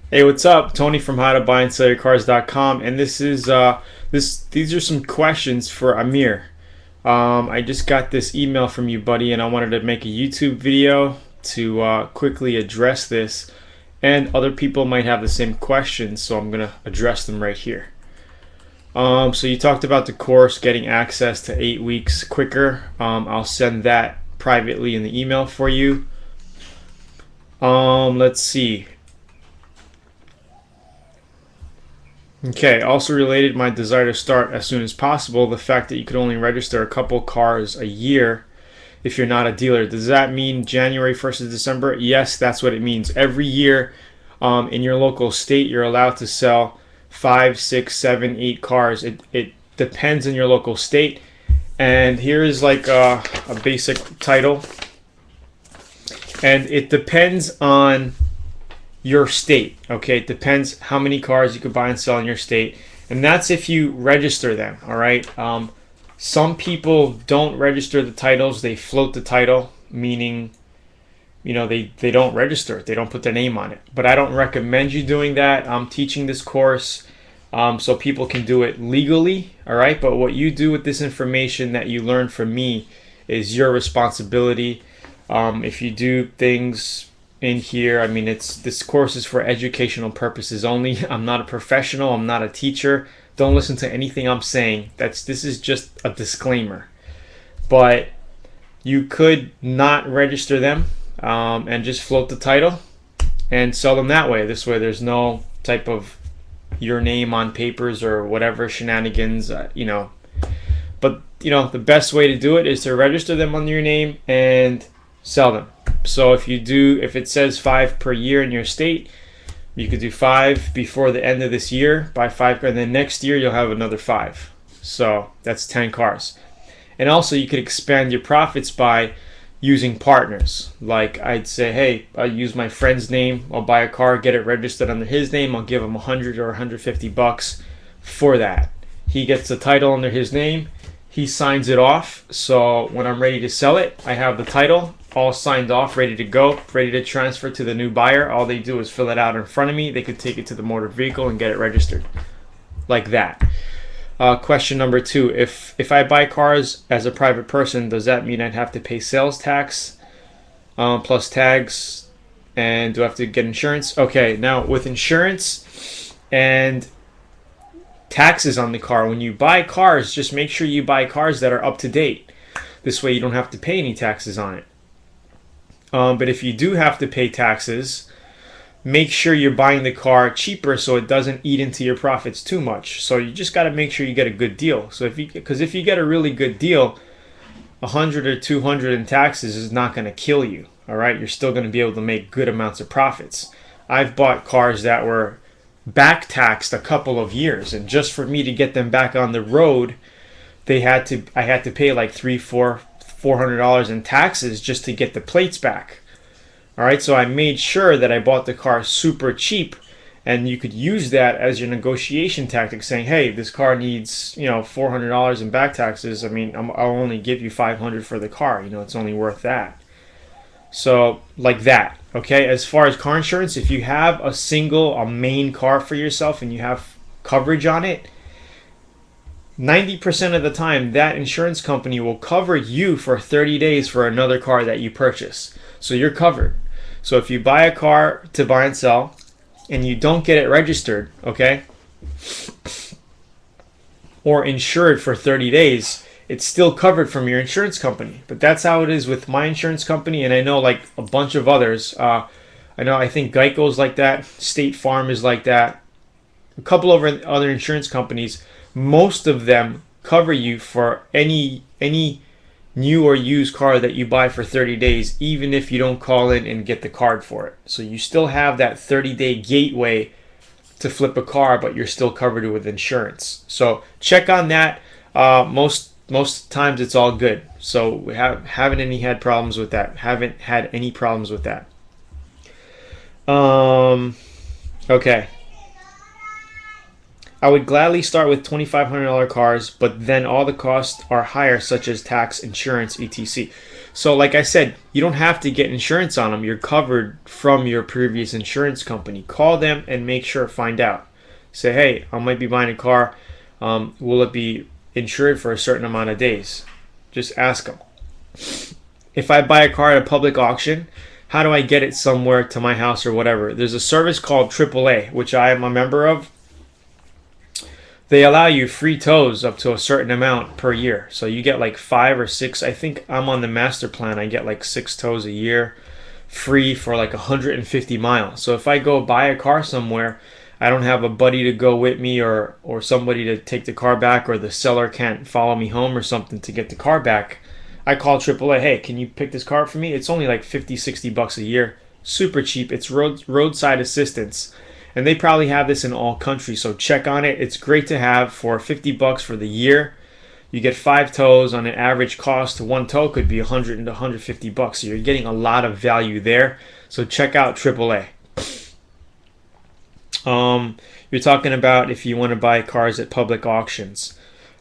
Hey, what's up? Tony from howtobuyandselljyourcars.com, and this is these are some questions for Amir. I just got this email from you, buddy, and I wanted to make a YouTube video to quickly address this. And other people might have the same questions, so I'm gonna address them right here. So you talked about the course getting access to 8 weeks quicker. I'll send that privately in the email for you. Let's see. Okay, also related, my desire to start as soon as possible, the fact that you could only register a couple cars a year if you're not a dealer. Does that mean January 1st of December? Yes, that's what it means. Every year in your local state, you're allowed to sell 5, 6, 7, 8 cars. It depends on your local state. And here is like a basic title. And it depends on your state. Okay, it depends how many cars you could buy and sell in your state, and that's if you register them. All right. Some people don't register the titles; they float the title, meaning, they don't register it. They don't put their name on it. But I don't recommend you doing that. I'm teaching this course so people can do it legally. All right. But what you do with this information that you learn from me is your responsibility. If you do things in here, I mean, this course is for educational purposes only. I'm not a professional. I'm not a teacher. Don't listen to anything I'm saying. This is just a disclaimer. But you could not register them and just float the title and sell them that way. This way, there's no type of your name on papers or whatever shenanigans. But the best way to do it is to register them under your name and sell them. So if it says 5 per year in your state, you could do 5 before the end of this year, buy 5, and then next year you'll have another 5. So that's 10 cars. And also you could expand your profits by using partners. Like I'd say, hey, I'll use my friend's name. I'll buy a car, get it registered under his name. I'll give him 100 or 150 bucks for that. He gets the title under his name. He signs it off. So when I'm ready to sell it, I have the title all signed off, ready to go, ready to transfer to the new buyer. All they do is fill it out in front of me. They could take it to the motor vehicle and get it registered like that. Question number 2, if I buy cars as a private person, does that mean I'd have to pay sales tax plus tags, and do I have to get insurance? Okay, now with insurance and taxes on the car, when you buy cars, just make sure you buy cars that are up to date. This way you don't have to pay any taxes on it. But if you do have to pay taxes, make sure you're buying the car cheaper so it doesn't eat into your profits too much. So you just got to make sure you get a good deal. So because if you get a really good deal, 100 or 200 in taxes is not going to kill you. All right, you're still going to be able to make good amounts of profits. I've bought cars that were back taxed a couple of years, and just for me to get them back on the road, I had to pay like $400 in taxes just to get the plates back. All right, so I made sure that I bought the car super cheap, and you could use that as your negotiation tactic, saying, hey, this car needs $400 in back taxes. I mean, I'll only give you $500 for the car. It's only worth that. So like that. Okay, as far as car insurance, if you have a main car for yourself and you have coverage on it, 90% of the time that insurance company will cover you for 30 days for another car that you purchase. So you're covered. So if you buy a car to buy and sell and you don't get it registered, okay, or insured for 30 days, it's still covered from your insurance company. But that's how it is with my insurance company, and I know like a bunch of others. I think Geico's like that, State Farm is like that, a couple of other insurance companies. Most of them cover you for any new or used car that you buy for 30 days, even if you don't call in and get the card for it. So you still have that 30-day gateway to flip a car, but you're still covered with insurance. So check on that. Most times it's all good. So we haven't had problems with that. Haven't had any problems with that. Okay. I would gladly start with $2,500 cars, but then all the costs are higher, such as tax, insurance, etc. So, like I said, you don't have to get insurance on them. You're covered from your previous insurance company. Call them and make sure, find out. Say, hey, I might be buying a car. Will it be insured for a certain amount of days? Just ask them. If I buy a car at a public auction, how do I get it somewhere to my house or whatever? There's a service called AAA, which I am a member of. They allow you free tows up to a certain amount per year. So you get like 5 or 6. I think I'm on the master plan. I get like 6 tows a year free for like 150 miles. So if I go buy a car somewhere, I don't have a buddy to go with me or somebody to take the car back, or the seller can't follow me home or something to get the car back. I call AAA, hey, can you pick this car up for me? It's only like 50, 60 bucks a year. Super cheap. It's roadside assistance. And they probably have this in all countries, so check on it. It's great to have for 50 bucks for the year. You get 5 tows. On an average cost, one tow could be 100 to 150 bucks. So you're getting a lot of value there. So check out AAA. You're talking about if you want to buy cars at public auctions.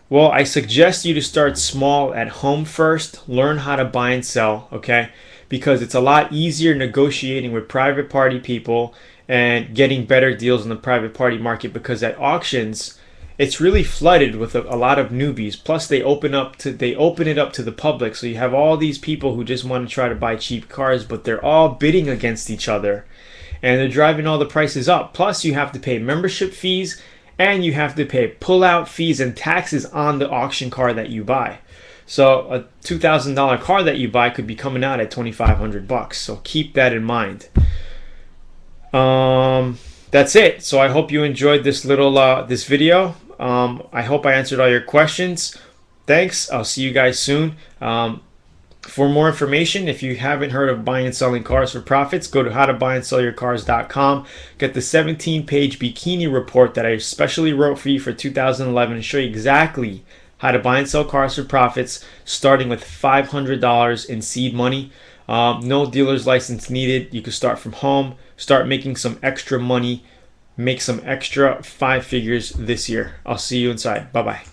Well, I suggest you to start small at home first. Learn how to buy and sell, okay? Because it's a lot easier negotiating with private party people and getting better deals in the private party market, because at auctions it's really flooded with a lot of newbies. Plus they open it up to the public, so you have all these people who just want to try to buy cheap cars, but they're all bidding against each other and they're driving all the prices up. Plus you have to pay membership fees, and you have to pay pull-out fees and taxes on the auction car that you buy. So a $2,000 car that you buy could be coming out at 2,500 bucks. So keep that in mind. That's it. So I hope you enjoyed this little this video. I hope I answered all your questions. Thanks. I'll see you guys soon. For more information, if you haven't heard of buying and selling cars for profits, go to howtobuyandSellYourCars.com. Get the 17-page bikini report that I especially wrote for you for 2011 and show you exactly how to buy and sell cars for profits, starting with $500 in seed money. No dealer's license needed. You can start from home, start making some extra money, make some extra 5 figures this year. I'll see you inside. Bye-bye.